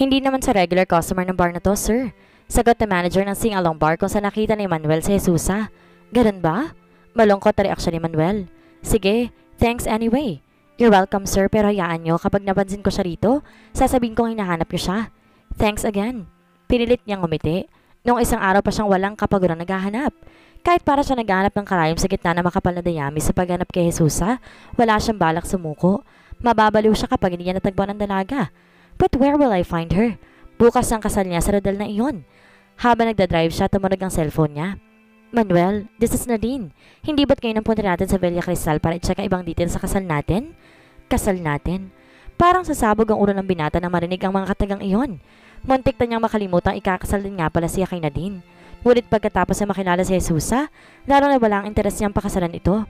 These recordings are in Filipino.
Hindi naman sa regular customer ng bar na to, sir. Sagot na manager ng sing-along bar kung saan nakita ni Manuel si Jesusa. Ganun ba? Malungkot na reaksyon ni Manuel. Sige, thanks anyway. You're welcome, sir, pero hayaan nyo kapag napansin ko siya rito, sasabihin kong hinahanap nyo siya. Thanks again. Pinilit niyang ngumiti. Noong isang araw pa siyang walang kapaguran naghahanap. Kahit para siya naghahanap ng karayom sa gitna ng makapal na dayami sa paghanap kay Jesusa, wala siyang balak sumuko. Mababaliw siya kapag hindi niya natagpuan ng dalaga. But where will I find her? Bukas ang kasal niya sa rodel na iyon. Habang nagdadrive siya, tumunog ang cellphone niya. Manuel, this is Nadine. Hindi ba't kayo nang punta natin sa Villa Cristal para i-check ang ibang details sa kasal natin? Kasal natin? Parang sasabog ang ulo ng binata na marinig ang mga katagang iyon. Muntik na niyang makalimutang ikakasal din nga pala siya kay Nadine. Ngunit pagkatapos na makilala si Jesusa, lalo na wala ang interes niyang pakasalan ito.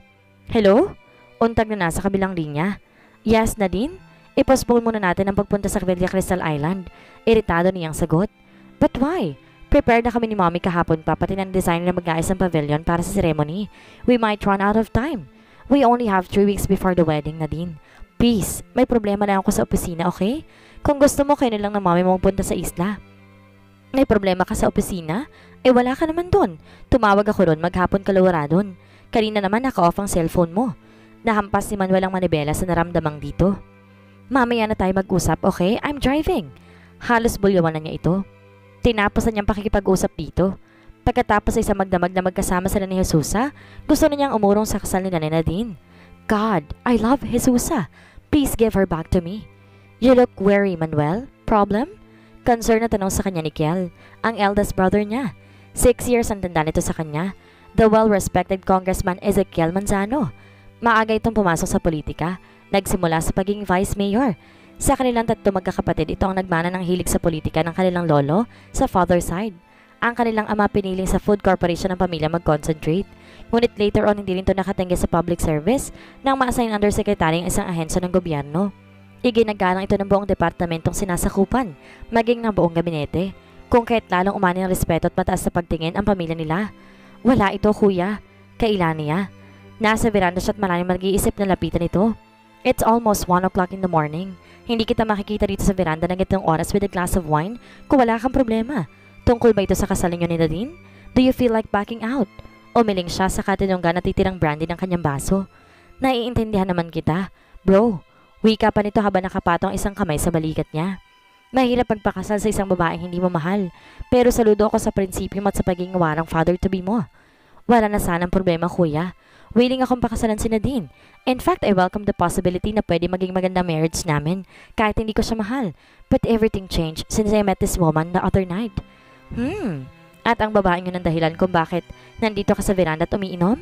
Hello? Untag na nasa kabilang linya. Yes, Nadine? I-postpone muna natin ang pagpunta sa Villa Cristal Island. Iritado niyang sagot. But why? Prepared na kami ni Mommy kahapon pa pati ng designer na mag-aayos ng pavilion para sa ceremony. We might run out of time. We only have 3 weeks before the wedding, Nadine. Please, may problema lang ako sa opisina, okay? Kung gusto mo, kayo na lang ng Mommy mong punta sa isla. May problema ka sa opisina? Eh wala ka naman dun. Tumawag ako ron, maghapon kalawara dun. Kanina naman naka-off ang cellphone mo. Nahampas ni Manuel ang manibela sa naramdamang dito. Mamaya na tayo mag-usap, okay? I'm driving. Halos bulyawan na niya ito. Tinapos na niyang pakikipag-usap dito. Pagkatapos ay isang magdamag na magkasama sila ni Jesusa, gusto na niyang umurong sa kasal nila ni Nadine. God, I love Jesusa. Please give her back to me. You look weary, Manuel. Problem? Concern na tanong sa kanya ni Kiel, ang eldest brother niya. 6 years ang tanda nito sa kanya. The well-respected Congressman Ezekiel Manzano. Maaga itong pumasok sa politika. Nagsimula sa pagiging vice mayor. Sa kanilang 3 magkakapatid, ito ang nagmana ng hilig sa politika ng kanilang lolo sa father side. Ang kanilang ama piniling sa food corporation ng pamilya mag-concentrate. Ngunit later on, hindi rin ito nakatengge sa public service nang ma-assign undersecretary ang isang ahensya ng gobyerno. Iginagalang ito ng buong departamentong sinasakupan, maging ng buong gabinete, kung kahit lalong umani ng respeto at mataas sa pagtingin ang pamilya nila. Wala ito, kuya. Kailan niya? Nasa veranda siya at maraming mag-iisip na lapitan ito. It's almost 1 o'clock in the morning. Hindi kita makikita dito sa veranda ng itong oras with a glass of wine kung wala kang problema. Tungkol ba ito sa kasal niyo ni Nadine? Do you feel like backing out? Umiling siya sa katinunggan na titirang brandy ng kanyang baso. Naiintindihan naman kita. Bro, wika pa nito habang nakapatong isang kamay sa balikat niya. Mahirap magpakasal sa isang babaeng hindi mo mahal, pero saludo ako sa prinsipyo mo at sa pagiging warang father-to-be mo. Wala na sanang problema, kuya. Willing akong pakasalan si Nadine. In fact, I welcome the possibility na pwede maging magandang marriage namin kahit hindi ko siya mahal. But everything changed since I met this woman the other night. At ang babaeng yun ang dahilan kung bakit nandito ka sa veranda at umiinom?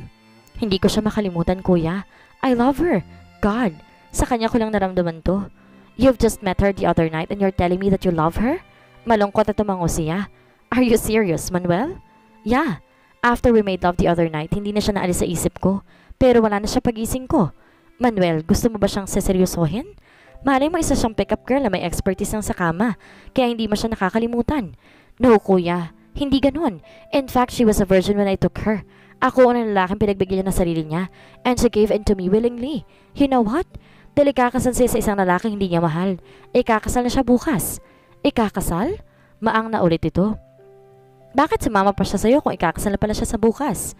Hindi ko siya makalimutan, kuya. I love her. God, sa kanya ko lang naramdaman to. You've just met her the other night and you're telling me that you love her? Malungkot at tumango siya. Are you serious, Manuel? Yeah. After we made love the other night, hindi na siya naalis sa isip ko. Pero wala na siya pagising ko. Manuel, gusto mo ba siyang seseryosohin? Malay mo isa siyang pick-up girl na may expertise ng sa kama, kaya hindi mo siya nakakalimutan. No, kuya. Hindi ganun. In fact, she was a virgin when I took her. Ako ang lalaking pinagbigyan ng sarili niya, and she gave in to me willingly. You know what? Dahil ikakasal siya sa isang lalaking hindi niya mahal. Ikakasal na siya bukas. Ikakasal? Maang na ulit ito. Bakit sumama pa siya sa'yo kung ikakasal na pala siya sa bukas?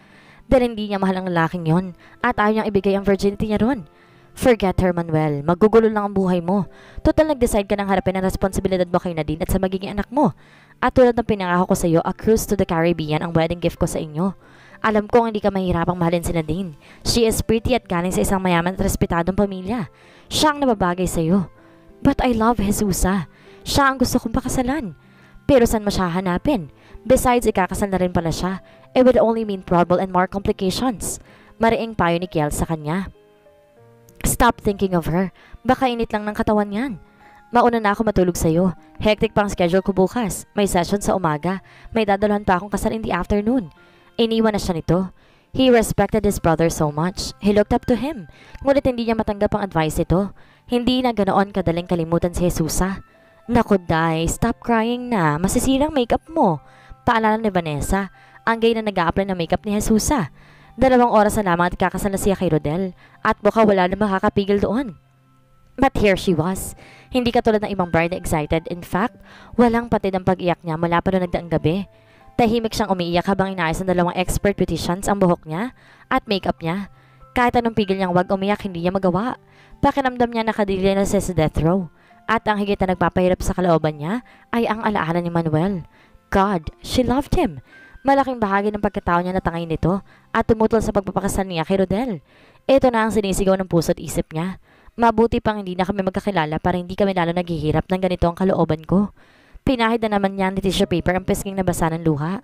Dahil hindi niya mahal ang lalaking yon at ayaw niyang ibigay ang virginity niya ron. Forget her, Manuel. Magugulo lang ang buhay mo. Total nag-decide ka ng harapin ang responsibilidad mo kay Nadine at sa magiging anak mo. At tulad ng pinangako ko sa iyo, a cruise to the Caribbean ang wedding gift ko sa inyo. Alam kong hindi ka mahirapang mahalin si Nadine. She is pretty at galing sa isang mayaman at respetadong pamilya. Siya ang nababagay sa iyo. But I love Jesusa. Siya ang gusto kong pakasalan. Pero saan mo siya hanapin? Besides, ikakasal na rin pala siya. It would only mean trouble and more complications. Mariing payo ni Kiel sa kanya. Stop thinking of her. Baka init lang ng katawan yan. Mauna na ako matulog sa'yo. Hectic pang schedule ko bukas. May session sa umaga. May dadalhan pa akong kasal in the afternoon. Iniwan na siya nito. He respected his brother so much. He looked up to him. Ngunit hindi niya matanggap ang advice ito. Hindi na ganoon kadaling kalimutan si Jesusa. Naku, Day, stop crying na. Masisirang makeup mo. Paalala ni Vanessa, ang gay na nag-a-apply ng makeup ni Jesusa. 2 oras na lamang at kakasal na siya kay Rodel at baka wala na makakapigil doon. But here she was. Hindi katulad ng ibang bride na excited. In fact, walang patid ang pag-iyak niya mula pa noong nagdaang gabi. Tahimik siyang umiiyak habang inaayos ng dalawang expert beauticians ang buhok niya at makeup niya. Kahit anong pigil niyang wag umiyak, hindi niya magawa. Pakiramdam niya nakadili na siya sa death row. At ang higit na nagpapahirap sa kalooban niya ay ang alaala ni Manuel. God, she loved him. Malaking bahagi ng pagkatao niya natangay nito at tumutol sa pagpapakasal niya kay Rodel. Ito na ang sinisigaw ng puso't isip niya. Mabuti pang hindi na kami magkakilala para hindi kami lalo naghihirap ng ganito ang kalooban ko. Pinahid na naman niya ng tissue paper ang pisnging nabasa ng luha.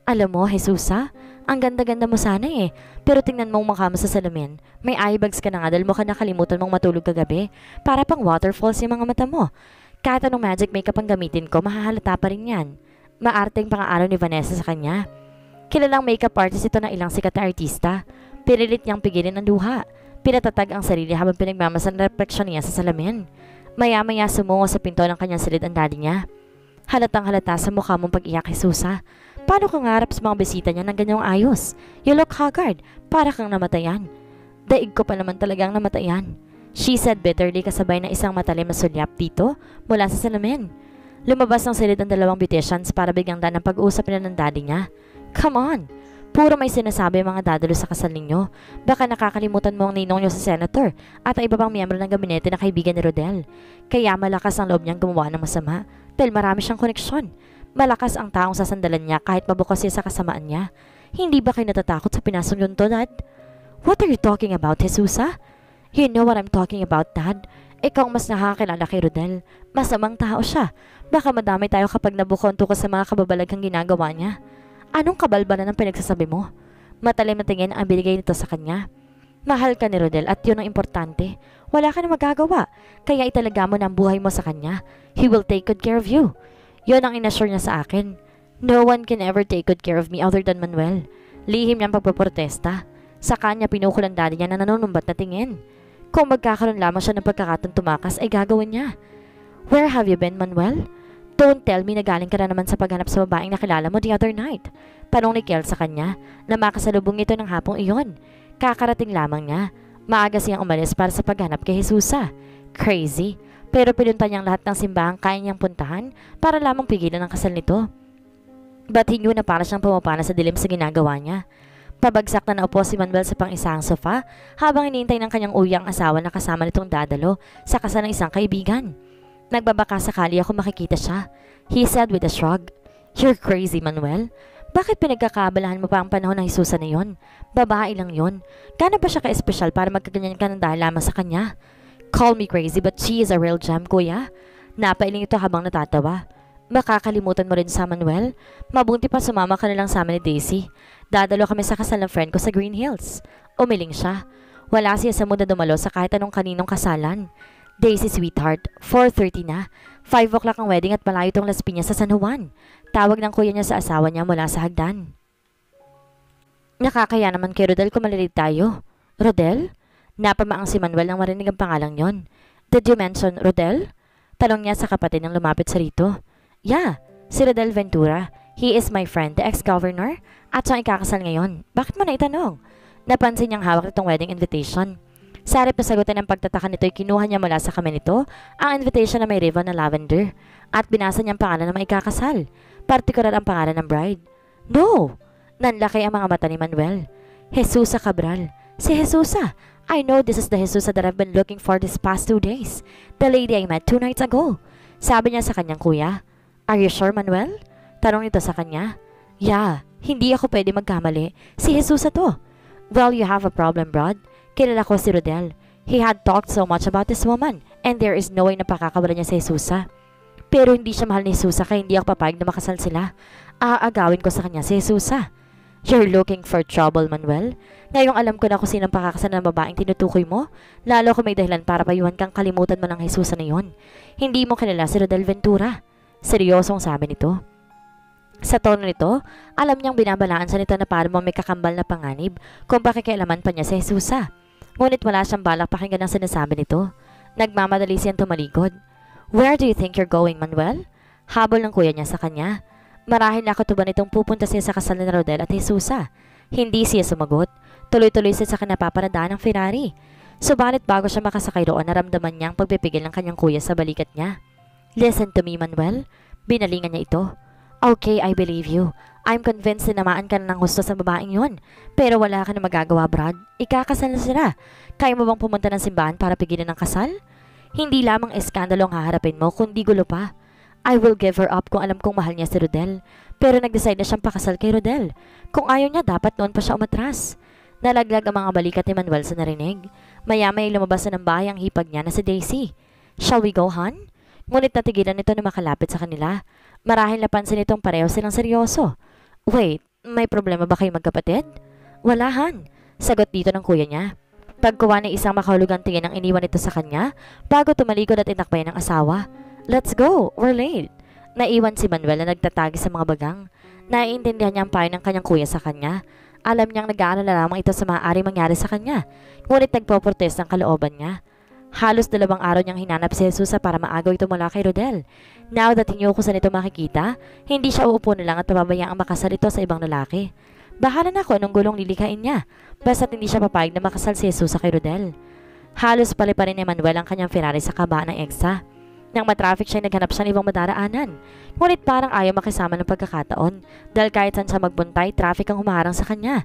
Alam mo, Jesusa, ang ganda-ganda mo sana eh. Pero tingnan mo ang mukha mo sa salamin. May eye bags ka na nga dahil mukha nakalimutan mong matulog kagabi. Para pang waterfalls yung mga mata mo. Kahit anong magic makeup ang gamitin ko, mahahalata pa rin yan. Maarteng pang-aaraw ni Vanessa sa kanya. Kilalang makeup artist ito ng ilang sikat na artista. Pinilit niyang pigilin ang luha. Pinatatag ang sarili habang pinagmamasan ang refleksyon niya sa salamin. Maya-maya sumungo sa pinto ng kanyang silid ang daddy niya. Halatang halata sa mukha mong pag-iyak, Jesusa. Paano kang harap sa mga bisita niya ng ganyang ayos? You look haggard. Para kang namatayan. Daig ko pa naman talagang namatayan. She said bitterly kasabay na isang matalim na sulyap dito mula sa salamin. Lumabas ng silid ang dalawang beauticians para bigyang daan ang pag-uusap nila ng daddy niya. Come on! Puro may sinasabi ang mga dadalo sa kasal ninyo. Baka nakakalimutan mo ang ninong niyo sa senator at ang iba pang miyembro ng gabinete na kaibigan ni Rodel. Kaya malakas ang loob niyang gumawa ng masama dahil marami siyang koneksyon. Malakas ang taong sasandalan niya kahit mabukas siya sa kasamaan niya. Hindi ba kayo natatakot sa pinasong yun to, Dad? What are you talking about, Jesusa? You know what I'm talking about, Dad. Ikaw mas nakakilala kay Rodel. Masamang tao siya. Baka madami tayo kapag nabukonto ka sa mga kababalaghang ginagawa niya. Anong kabalbalan ang pinagsasabi mo? Matalim na tingin ang binigay nito sa kanya. Mahal ka ni Rodel at yun ang importante. Wala ka na magagawa. Kaya italaga mo na ang buhay mo sa kanya. He will take good care of you. Yun ang inassure niya sa akin. No one can ever take good care of me other than Manuel. Lihim niyang pagpaprotesta. Sa kanya pinukul ang daddy niya na nanunumbat na tingin. Kung magkakaroon lamang siya ng pagkakataon tumakas ay gagawin niya. Where have you been, Manuel? Don't tell me na galing ka na naman sa paghanap sa babaeng nakilala mo the other night. Tanong ni Kel sa kanya na makasalubong ito ng hapong iyon. Kakarating lamang niya. Maaga siyang umalis para sa paghanap kay Jesusa. Crazy. Pero pinunta niyang lahat ng simbahang kaya niyang puntahan para lamang pigilan ang kasal nito. But he knew na para siyang pumapana sa dilim sa ginagawa niya. Pabagsak na naupo si Manuel sa pang-isang sofa habang hinihintay ng kanyang uyang asawa na kasama nitong dadalo sa kasal ng isang kaibigan. Nagbabaka sakali ako makikita siya. He said with a shrug. You're crazy, Manuel. Bakit pinagkakabalahan mo pa ang panahon ng Jesusa na yon? Babae lang yon. Gano'n pa siya ka-espesyal para magkaganyan ka ng dahil lamang sa kanya? Call me crazy but she is a real gem, kuya. Napailing ito habang natatawa. Makakalimutan mo rin sa Manuel? Mabuti pa sumama ka na lang sa amin ni Daisy. Dadalo kami sa kasal ng friend ko sa Green Hills. Umiling siya. Wala siya sa mundo dumalo sa kahit anong kaninong kasalan. Daisy sweetheart, 4:30 na. 5 o'clock ang wedding at malayo itong Las Piñas sa San Juan. Tawag ng kuya niya sa asawa niya mula sa hagdan. Nakakaya naman kay Rodel kung malilid tayo. Rodel? Napamaang si Manuel nang marinig ang pangalang yon. Did you mention Rodel? Talong niya sa kapatid nang lumapit sa rito. Yeah, si Rodel Ventura. He is my friend, the ex-governor. At siyang ikakasal ngayon. Bakit mo na itanong? Napansin niyang hawak itong wedding invitation. Sa harap na sagutan ng pagtataka nito ay kinuha niya mula sa kamay nito ang invitation na may ribbon na lavender at binasa niyang pangalan ng maikakasal. Partikular ang pangalan ng bride. No! Nanlaki ang mga mata ni Manuel. Jesusa Cabral. Si Jesusa. I know this is the Jesusa that I've been looking for these past 2 days. The lady I met 2 nights ago. Sabi niya sa kanyang kuya. Are you sure, Manuel? Tanong nito sa kanya. Yeah, hindi ako pwede magkamali. Si Jesusa to. Well, you have a problem, Brad. Kilala ko si Rodel. He had talked so much about this woman and there is no way na pakakawala niya si Jesusa. Pero hindi siya mahal ni Jesusa kaya hindi ako papayag na makasal sila. Aagawin ko sa kanya si Jesusa. You're looking for trouble, Manuel. Ngayong alam ko na kung sinong pakakasal ng babaeng tinutukoy mo, lalo kung may dahilan para payuhan kang kalimutan mo ng Jesusa na yon. Hindi mo kilala si Rodel Ventura. Seryosong sabi nito. Sa tono nito, alam niyang binabalaan sa nito na parang may kakambal na panganib kung pakikialaman pa niya si Jesusa. Ngunit wala siyang balak pakinggan ang sinasabi nito. Nagmamadali siyang tumalikod. Where do you think you're going, Manuel? Habol ng kuya niya sa kanya. Marahil nakatuban itong pupunta siya sa kasal ni Rodel at Jesusa. Hindi siya sumagot. Tuloy-tuloy siya sa kinapaparadaan ng Ferrari. Subalit bago siya makasakay roon, naramdaman niya ang pagpipigil ng kanyang kuya sa balikat niya. Listen to me, Manuel. Binalingan niya ito. Okay, I believe you. I'm convinced na namaan ka na ng gusto sa babaeng yun. Pero wala ka na magagawa, Brad. Ikakasal na sila. Kaya mo bang pumunta ng simbahan para pigilan ng kasal? Hindi lamang eskandalo ang haharapin mo, kundi gulo pa. I will give her up kung alam kong mahal niya si Rodel. Pero nag-decide na siyang pakasal kay Rodel. Kung ayaw niya, dapat noon pa siya umatras. Nalaglag ang mga balikat ni Manuel sa narinig. Maya-may lumabas na ng bahay ang hipag niya na si Daisy. Shall we go, hon? Ngunit natigilan nito na makalapit sa kanila. Marahil napansin itong pareho silang seryoso. Wait, may problema ba kayo magkapatid? Wala, han. Sagot dito ng kuya niya. Pagkuha ng isang makahulugang tingin ang iniwan nito sa kanya bago tumalikod at inakbayan ng asawa. Let's go, we're late. Naiwan si Manuel na nagtatagi sa mga bagang. Naiintindihan niya ang payo ng kanyang kuya sa kanya. Alam niyang nag-aalala lamang ito sa maaaring mangyari sa kanya, ngunit nagpo-protest ang kalooban niya. Halos 2 araw niyang hinanap si Jesus para maagaw ito mula kay Rodel. Now that hindi ko saan ito makikita, hindi siya uupo na lang at pababayaang makasal ito sa ibang lalaki. Bahala na ako anong gulong lilikain niya, basta't hindi siya papayag na makasal si Jesus kay Rodel. Halos palipa rin ni Manuel ang kanyang Ferrari sa kabaan ng EDSA. Nang matraffic siya, naghanap siya ng ibang madaraanan. Ngunit parang ayaw makisama ng pagkakataon dahil kahit saan siya magbuntay, traffic ang humaharang sa kanya.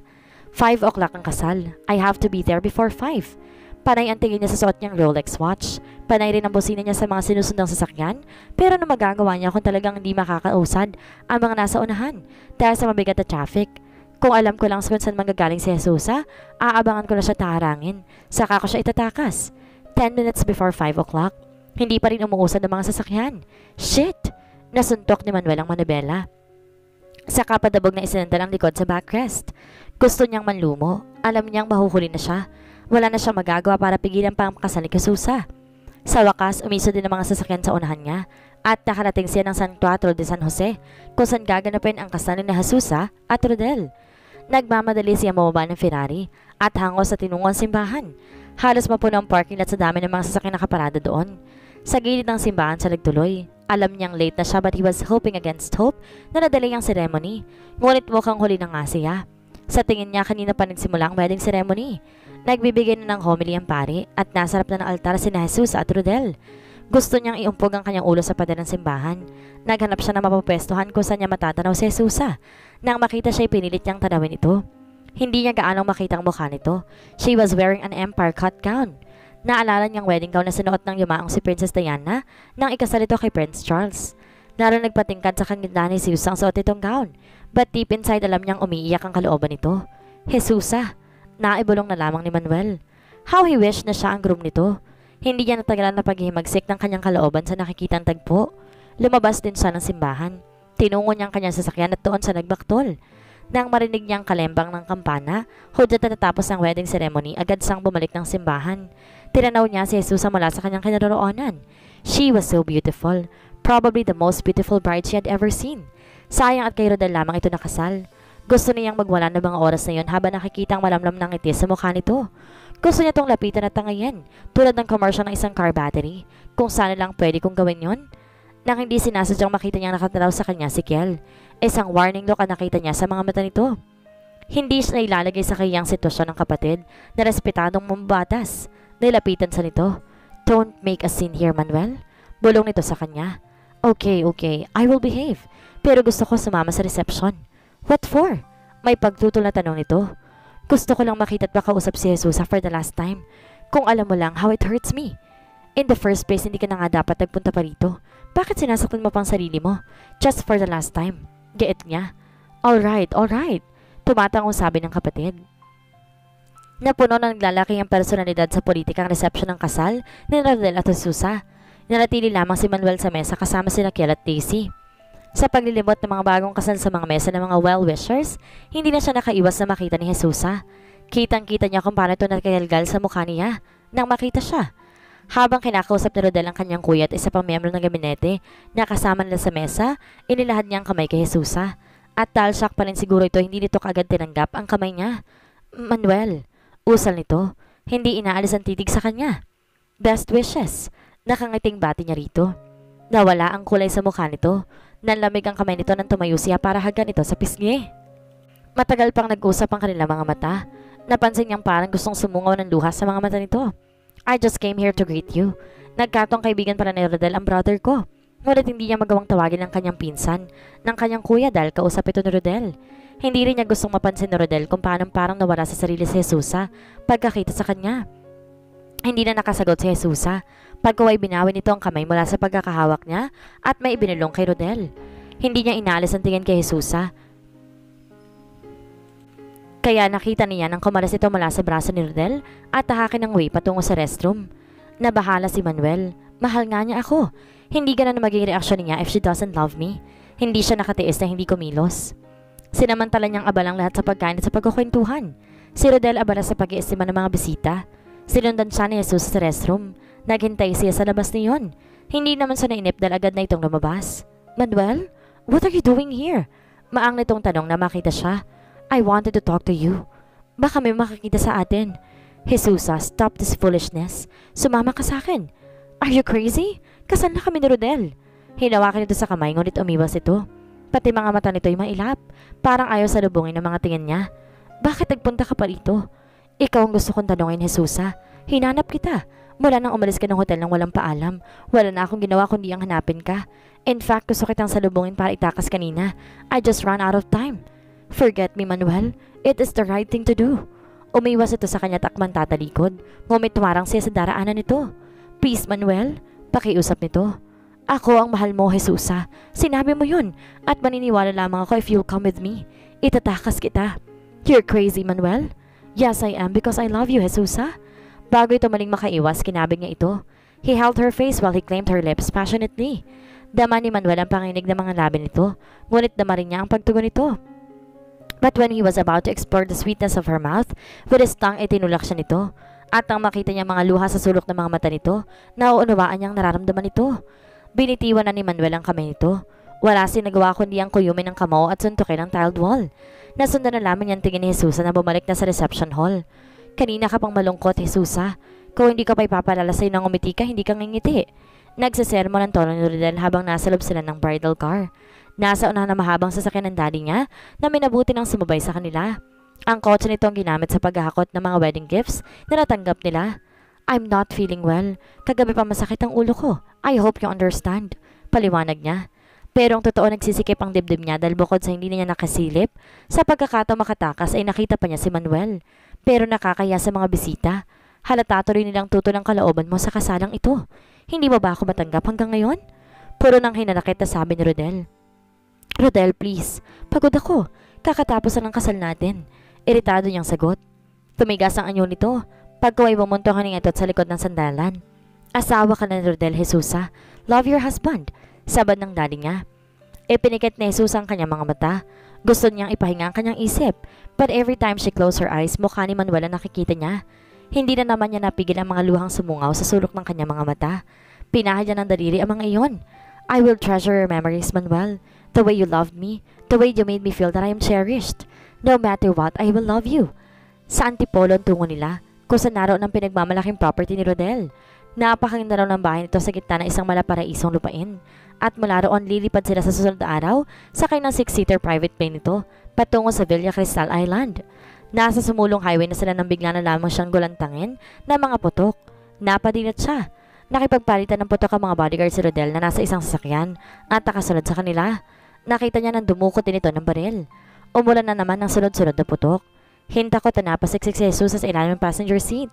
5 o'clock ang kasal. I have to be there before 5. Panay ang tingin niya sa suot niyang Rolex watch. Panay rin ang busina niya sa mga sinusundang sasakyan. Pero ano magagawa niya kung talagang hindi makakausad ang mga nasa unahan dahil sa mabigat na traffic? Kung alam ko lang kung saan manggagaling si Jesusa, aabangan ko na siya taharangin. Saka ko siya itatakas. 10 minutes before 5 o'clock. Hindi pa rin umuusad ang mga sasakyan. Shit! Nasuntok ni Manuel ang manibela. Saka padabog na isinandal ang likod sa backrest. Gusto niyang manlumo. Alam niyang mahuhuli na siya. Wala na siyang magagawa para pigilan pa ang kasal ni Jesusa. Sa wakas, umiso din ang mga sasakyan sa unahan niya at nakarating siya ng San Cuatro de San Jose kung saan gaganapin ang kasal ni Jesusa at Rodel. Nagmamadali siya mababa ng Ferrari at hango sa tinungong simbahan. Halos mapuno ang parking lot sa dami ng mga sasakyan nakaparada doon. Sa gilid ng simbahan siya nagtuloy. Alam niyang late na siya but he was hoping against hope na nadali ang ceremony. Ngunit mukhang huli na nga siya. Sa tingin niya kanina pa nagsimula ang wedding ceremony. Nagbibigay na ng homily ang pari at nasarap na ng altar si Jesus at Rodel. Gusto niyang iumpog ang kanyang ulo sa pader ng simbahan. Naghanap siya ng mapapwestuhan kung saan niya matatanaw si Jesusa. Nang makita siya, pinilit niyang tanawin ito. Hindi niya gaanong makita ang mukha nito. She was wearing an empire cut gown. Naalala niyang wedding gown na sinuot ng yumaong si Princess Diana nang ikasal ito kay Prince Charles. Lalo nagpatingkad sa kanya ni Jesus ang suot itong gown. But deep inside alam niyang umiiyak ang kalooban nito. Jesusa! Naibulong na lamang ni Manuel. How he wished na siya ang groom nito. Hindi niya natagalan na paghihimagsik ng kanyang kalooban sa nakikitang tagpo. Lumabas din siya ng simbahan. Tinungo niya ang kanyang sasakyan at doon sa nagbaktol. Nang marinig niyang kalembang ng kampana, hudyat na natapos ang wedding ceremony, agad siyang bumalik ng simbahan. Tinanaw niya si Jesus mula sa kanyang kinaroroonan. She was so beautiful. Probably the most beautiful bride she had ever seen. Sayang at kay Rodel lamang ito nakasal. Gusto niyang magwala ng mga oras na yon habang nakikita ang malamlam ng ngiti sa mukha nito. Gusto niya itong lapitan at tangayin, tulad ng commercial ng isang car battery. Kung saan lang pwede kong gawin yon. Nang hindi sinasadyang makita niyang nakatalaw sa kanya si Kiel, isang warning look ang nakita niya sa mga mata nito. Hindi siya ilalagay sa kayang sitwasyon ng kapatid na respetadong mambatas. Nilapitan sa nito. Don't make a scene here, Manuel. Bulong nito sa kanya. Okay, I will behave. Pero gusto ko sumama sa reception. What for? May pagtutol na tanong nito. Gusto ko lang makita at makausap si Jesus for the last time. Kung alam mo lang how it hurts me. In the first place, hindi ka na nga dapat nagpunta pa rito. Bakit sinasaktan mo pang sarili mo? Just for the last time. Get niya. Alright. Tumatangong sabi ng kapatid. Napuno na naglalaki ang personalidad sa politika ang reception ng kasal ni Rodel at Jesusa. Nanatili lamang si Manuel sa mesa kasama sina Kiel at Daisy. Sa paglilimot ng mga bagong kasal sa mga mesa ng mga well-wishers, hindi na siya nakaiwas na makita ni Jesusa. Kitang-kita niya kung paano ito nagkayalgal sa mukha niya nang makita siya. Habang kinakausap ni Rodel ang kanyang kuya at isa pang miyembro ng gabinete na kasama nila sa mesa, inilahad niya ang kamay kay Jesusa. At dahil shock pa rin siguro ito, hindi nito kaagad tinanggap ang kamay niya. Manuel, usal nito, hindi inaalis ang titig sa kanya. Best wishes, nakangiting bati niya rito. Nawala ang kulay sa mukha nito. Nanlamig ang kamay nito nang tumayo siya para hagan ito sa pisngi. Matagal pang nag-usap ang kanilang mga mata. Napansin niyang parang gustong sumungaw ng luha sa mga mata nito. I just came here to greet you. Nagkatong kaibigan pala ni Rodel ang brother ko. Ngunit hindi niya magawang tawagin ng kanyang pinsan, ng kanyang kuya dahil kausap ito ni Rodel. Hindi rin niya gustong mapansin ni Rodel kung parang nawala sa sarili si Jesusa pagkakita sa kanya. Hindi na nakasagot si Jesusa. Pagkaway binawin nito ang kamay mula sa pagkakahawak niya at may ibinulong kay Rodel. Hindi niya inaalis ang tingin kay Jesusa. Kaya nakita niya nang kumalas ito mula sa braso ni Rodel at tahakin ng way patungo sa restroom. Nabahala si Manuel. Mahal nga niya ako. Hindi ganun na maging reaksyon niya if she doesn't love me. Hindi siya nakatiis na hindi kumilos. Sinamantala niyang abalang lahat sa pagkain at sa pagkukwentuhan. Si Rodel abala sa pag-iestima ng mga bisita. Sinundan siya ni Jesus sa restroom. Naghintay siya sa labas niyon. Hindi naman siya nainip dahil agad na itong lumabas. Manuel, what are you doing here? Maang nitong tanong na makita siya. I wanted to talk to you. Baka may makakita sa atin. Jesusa, stop this foolishness. Sumama ka sa akin. Are you crazy? Kasal na kami ni Rodel. Hinawakan ito sa kamay ngunit umiwas ito. Pati mga mata nito ay mailap. Parang ayaw salubungin ng mga tingin niya. Bakit nagpunta ka pa rito? Ikaw ang gusto kong tanongin, Jesusa. Hinanap kita. Mula nang umalis ka ng hotel nang walang paalam. Wala na akong ginawa kundi ang hanapin ka. In fact, gusto kitang salubungin para itakas kanina. I just ran out of time. Forget me, Manuel. It is the right thing to do. Umiwas ito sa kanya takman tatalikod. Ngunit tumarang siya sa daraanan nito. Please, Manuel. Pakiusap nito. Ako ang mahal mo, Jesusa. Sinabi mo yun. At maniniwala lamang ako if you'll come with me. Itatakas kita. You're crazy, Manuel. Yes, I am because I love you, Jesusa. Bago ito maling makaiwas, kinabig niya ito. He held her face while he claimed her lips passionately. Dama ni Manuel ang panginig ng mga labi nito, ngunit dama rin niya ang pagtugon nito. But when he was about to explore the sweetness of her mouth, with his tongue itinulak siya nito. At nang makita niya mga luha sa sulok ng mga mata nito, nauunawaan niyang nararamdaman nito. Binitiwan na ni Manuel ang kamay nito. Wala sinagawa kundi ang kuyumin ng kamao at suntukin ang tiled wall. Nasundan na lamang niyang tingin ni Jesusa na bumalik na sa reception hall. Kanina ka pang malungkot, Jesusa. Kung hindi ka pa ipapalala sa'yo nang umiti ka, hindi ka ngingiti. Nagsasermon ang tono ni Rodel habang nasa loob sila ng bridal car. Nasa unahan na mahabang sasakyan ng daddy niya na minabuti ng sumabay sa kanila. Ang kotse nito ang ginamit sa paghahakot ng mga wedding gifts na natanggap nila. I'm not feeling well. Kagabi pa masakit ang ulo ko. I hope you understand. Paliwanag niya. Pero ang totoo nagsisikip ang dibdib niya dahil bukod sa hindi niya nakasilip, sa pagkakataong makatakas ay nakita pa niya si Manuel. Pero nakakaya sa mga bisita. Halata tuloy nilang tuto ng kalooban mo sa kasalang ito. Hindi mo ba ako matanggap hanggang ngayon? Puro nang hinanakit na sabi ni Rodel. Rodel, please. Pagod ako. Kakatapos ng kasal natin. Iritado niyang sagot. Tumigas ang anyo nito. Pagkaway bumunto ka ng itot sa likod ng sandalan. Asawa ka na ni Rodel, Jesusa. Love your husband. Sabad ng daddy niya. Ipinikit ni Jesus ang kanyang mga mata. Gusto niyang ipahinga ang kanyang isip. But every time she closed her eyes, mukha ni Manuel ang nakikita niya. Hindi na naman niya napigil ang mga luhang sumungaw sa sulok ng kanyang mga mata. Pinahid niya ng daliri ang mga iyon. I will treasure your memories, Manuel. The way you loved me. The way you made me feel that I am cherished. No matter what, I will love you. Sa antipolo ang tungo nila, kung saan naroon ang pinagmamalaking property ni Rodel. Napakaganda raw ng bahay nito sa gitna ng isang malaparaisong lupain. At mula roon lilipad sila sa susunod na araw sakay ng 6-seater private plane nito patungo sa Villa Cristal Island. Nasa sumulong highway na sila nang bigla na lamang siyang gulantangin na mga putok. Napadilat siya. Nakipagpalitan ng putok ang mga bodyguard si Rodel na nasa isang sasakyan at nakasunod sa kanila. Nakita niya nang dumukot din ito ng baril. Umulan na naman ng sunod-sunod na putok. Hintakot na napasiksik si Jesus sa ilalim ng passenger seat.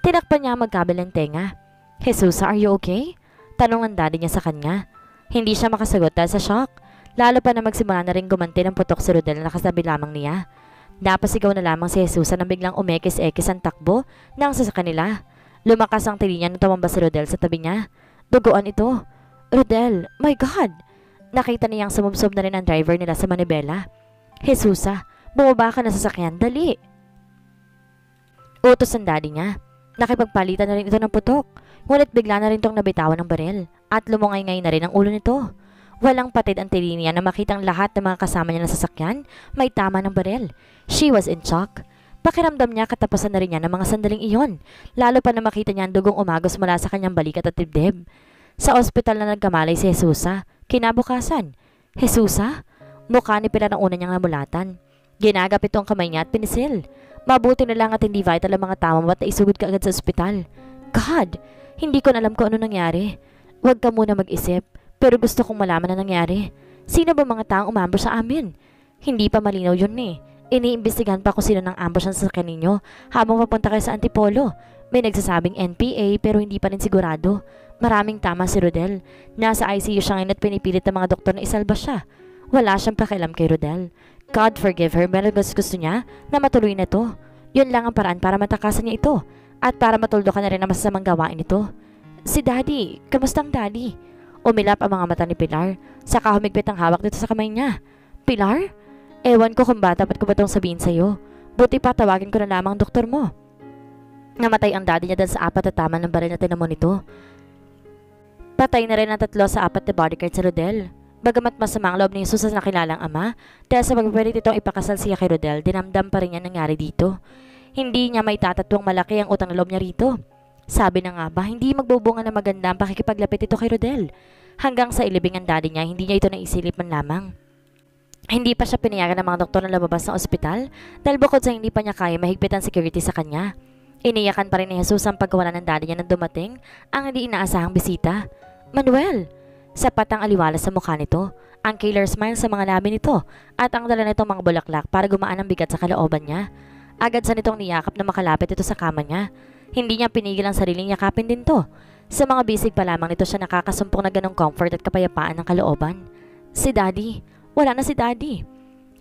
Tinakpan niya ang magkabilang tenga. Jesus, are you okay? Tanong ng daddy niya sa kanya. Hindi siya makasagot dahil sa shock. Lalo pa na magsimula na rin gumanti ng putok si Rodel na nakasabi lamang niya. Napasigaw na lamang si Jesus nang biglang umekis-ekis ang takbo nang sa kanila. Lumakas ang tili niya nang tumamba si Rodel sa tabi niya. Duguan ito. Rodel, my God! Nakita niyang sumubsob na rin ang driver nila sa manibela. Jesusa, bumaba ka na sa sakyan, dali! Utos ang daddy niya. Nakipagpalitan na rin ito ng putok. Ngunit bigla na rin itong nabitawan ng baril at lumungay-ngay na rin ang ulo nito. Walang patid ang tili niya na makitang lahat ng mga kasama niya na sasakyan may tama ng baril. She was in shock. Pakiramdam niya katapusan na rin niya ng mga sandaling iyon, lalo pa na makita niya ang dugong umagos mula sa kanyang balikat at dibdib. Sa ospital na nagkamalay si Jesusa, kinabukasan. Jesusa? Mukha ni Pila ng una niyang namulatan. Ginagap itong kamay niya at pinisil. Mabuti na lang at hindi vital ang mga tama mo at naisugod ka agad sa ospital. God! Hindi ko na alam kung ano nangyari. Huwag ka muna mag-isip, pero gusto kong malaman na nangyari. Sino ba mga taong umambush sa amin? Hindi pa malinaw yun eh. Iniimbestigahan pa kung sino nang ambush sa sasakyan ninyo habang papunta kayo sa Antipolo. May nagsasabing NPA pero hindi pa rin sigurado. Maraming tama si Rodel. Nasa ICU siya ngayon at pinipilit ng mga doktor na isalba siya. Wala siyang pakialam kay Rodel. God forgive her, pero gusto niya na matuloy na to. Yun lang ang paraan para matakasan niya ito at para matuldo ka na rin ang masasamang gawain nito. Si Daddy, kamusta ang Daddy? Umilap ang mga mata ni Pilar, saka humigpit ang hawak dito sa kamay niya. Pilar? Ewan ko kung ba dapat ko ba itong sabihin sa'yo. Buti pa tawagin ko na lamang ang doktor mo. Namatay ang Daddy niya dahil sa 4 na tama ng baril na tinamo nito. Patay na rin ang 3 sa 4 na bodyguard sa Rodel. Bagamat masama ang loob ni Jesus sa nakilalang ama, dahil sa pagpapalit itong ipakasal siya kay Rodel, dinamdam pa rin niya nangyari dito. Hindi niya may tatatwang malaki ang utang na loob niya rito. Sabi na nga ba, hindi magbubunga na maganda ang pakikipaglapit ito kay Rodel. Hanggang sa ilibing ang Daddy niya, hindi niya ito naisilip man lamang. Hindi pa siya pinayagan ng mga doktor na lumabas ng ospital dahil bukod sa hindi pa niya kaya mahigpit ang security sa kanya. Iniyakan pa rin ni Jesus ang pagkawala ng Daddy niya nang dumating ang hindi inaasahang bisita. Manuel! Sapat ang aliwala sa mukha nito, ang killer smile sa mga labi nito at ang dala nitong mga bulaklak para gumaan ang bigat sa kalooban niya. Agad sa nitong niyakap na makalapit ito sa kama niya. Hindi niya pinigil ang sariling yakapin din to. Sa mga bisig pa lamang nito siya nakakasumpong na ganong comfort at kapayapaan ng kalooban. Si Daddy! Wala na si Daddy.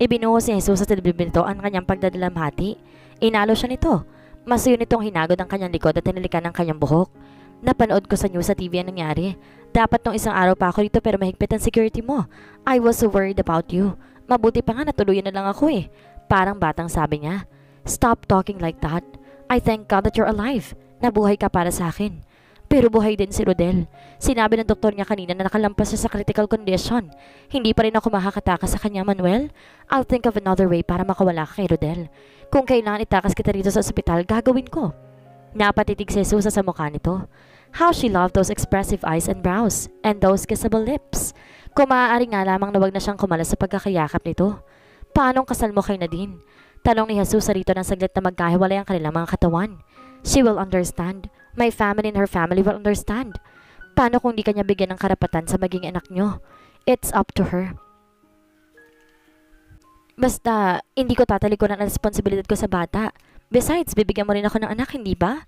Ibinuhos ni Jesus sa dibdib nito ang kanyang pagdadalamhati. Inalo siya nito. Masuyo nitong hinagod ang kanyang likod at tinalikan ang kanyang buhok. Napanood ko sa news sa TV ang nangyari. Dapat nung isang araw pa ako dito pero mahigpit ang security mo. I was so worried about you. Mabuti pa nga natuluyan na lang ako eh. Parang batang sabi niya. Stop talking like that. I thank God that you're alive. Nabuhay ka para sa akin. Pero buhay din si Rodel. Sinabi ng doktor niya kanina na nakalampas siya sa critical condition. Hindi pa rin ako makakatakas sa kanya, Manuel. I'll think of another way para makawala ka kay Rodel. Kung kailangan itakas kita rito sa ospital, gagawin ko. Napatitig si Jesus sa mukha nito. How she loved those expressive eyes and brows, and those kissable lips. Kung maaari nga lamang na wag na siyang kumalas sa pagkakayakap nito. Paanong kasal mo kay Nadine? Tanong ni Jesus sa rito ng saglit na magkahiwalay ang kanilang mga katawan. She will understand. My family and her family will understand. Paano kung di kanya bigyan ng karapatan sa maging anak nyo? It's up to her. Basta, hindi ko tatalikuran ang responsibilidad ko sa bata. Besides, bibigyan mo rin ako ng anak, hindi ba?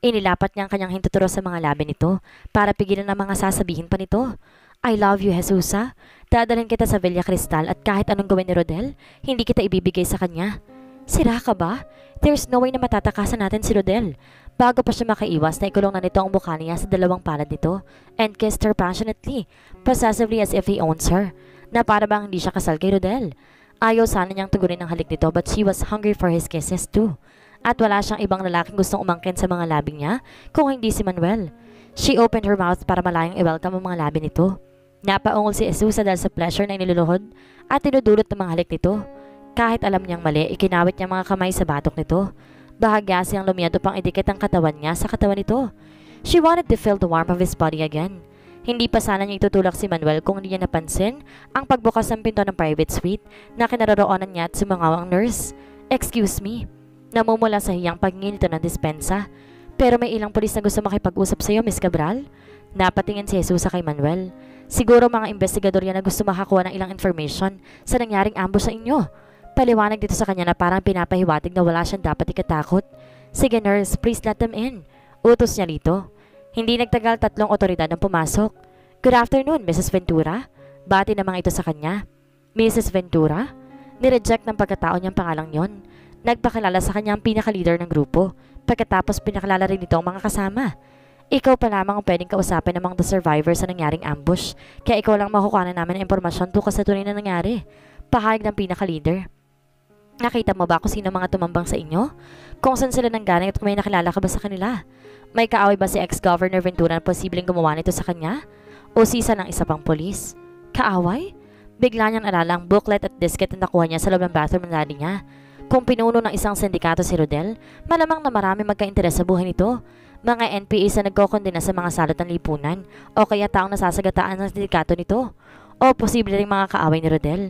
Inilapat niya ang kanyang hintuturo sa mga labi nito para pigilan ang mga sasabihin pa nito. I love you, Jesusa. Dadalhin kita sa Villa Cristal at kahit anong gawin ni Rodel, hindi kita ibibigay sa kanya. Sira ka ba? There's no way na matatakasan natin si Rodel. Bago pa siya makaiwas na ikulong na nito ang mukha niya sa dalawang palad nito and kissed her passionately, possessively as if he owns her, na para bang hindi siya kasal kay Rodel. Ayaw sana niyang tugunin ang halik nito but she was hungry for his kisses too. At wala siyang ibang lalaking gustong umangkin sa mga labi niya kung hindi si Manuel. She opened her mouth para malayang i-welcome ang mga labi nito. Napaungol si Jesus dahil sa pleasure na iniluluhod at tinudulot ng mga halik nito. Kahit alam niyang mali, ikinawit niya mga kamay sa batok nito. Bahagya siyang lumiyado pang idikit ang katawan niya sa katawan nito. She wanted to feel the warmth of his body again. Hindi pa sana niya itutulak si Manuel kung hindi niya napansin ang pagbukas ng pinto ng private suite na kinaroroonan niya at sumangawang nurse. Excuse me. Namumula sa hiyang pagngin ito ng dispensa. Pero may ilang pulis na gusto makipag-usap sa iyo, Miss Cabral. Napatingin si Jesus kay Manuel. Siguro mga investigador yan na gusto makakuha ng ilang information sa nangyaring ambush sa inyo. Paliwanag dito sa kanya na parang pinapahiwatig na wala siyang dapat ikatakot. Sige nurse, please let them in. Utos niya rito. Hindi nagtagal 3 otoridad ang pumasok. Good afternoon, Mrs. Ventura. Bati namang ito sa kanya. Mrs. Ventura? Nireject ng pagkatao niyang pangalang yon. Nagpakilala sa kanya ang pinaka-leader ng grupo. Pagkatapos pinakalala rin ito ang mga kasama. Ikaw pa lamang ang pwedeng kausapin ng mga survivors sa nangyaring ambush. Kaya ikaw lang makukuha namin ng impormasyon tungkol sa tunay na nangyari. Pahayag ng pinaka-leader. Nakita mo ba kung sino mga tumambang sa inyo? Kung saan sila nanggaling at kung may nakilala ka ba sa kanila? May kaaway ba si ex-Governor Ventura na posibleng gumawa nito sa kanya? O sisa ng isa pang polis? Kaaway? Bigla niyang alala ang booklet at disket na nakuha niya sa loob ng bathroom ng daddy niya. Kung pinuno ng isang sindikato si Rodel, malamang na marami magka-interes sa buhay nito. Mga NPAs na nagkokondena sa mga salot ng lipunan o kaya taong nasasagataan ng sindikato nito. O posible ring mga kaaway ni Rodel.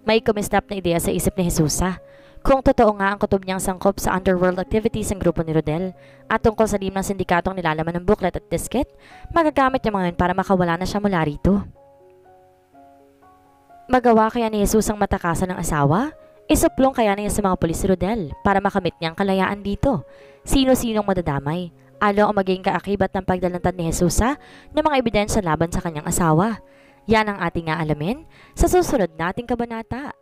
May kumislap na ideya sa isip ni Jesusa. Kung totoo nga ang kutob niyang sangkop sa underworld activities ng grupo ni Rodel at tungkol sa lim ng sindikatong nilalaman ng booklet at disket, magagamit niya mga yun para makawala na siya mula rito. Magawa kaya ni Jesus ang matakasan ng asawa? Isuplong kaya niya sa mga pulis si Rodel para makamit niyang kalayaan dito? Sino-sinong madadamay? Alo ang magiging kaakibat ng pagdalantad ni Jesus ng mga ebidensya laban sa kanyang asawa? Yan ang ating aalamin sa susunod nating kabanata.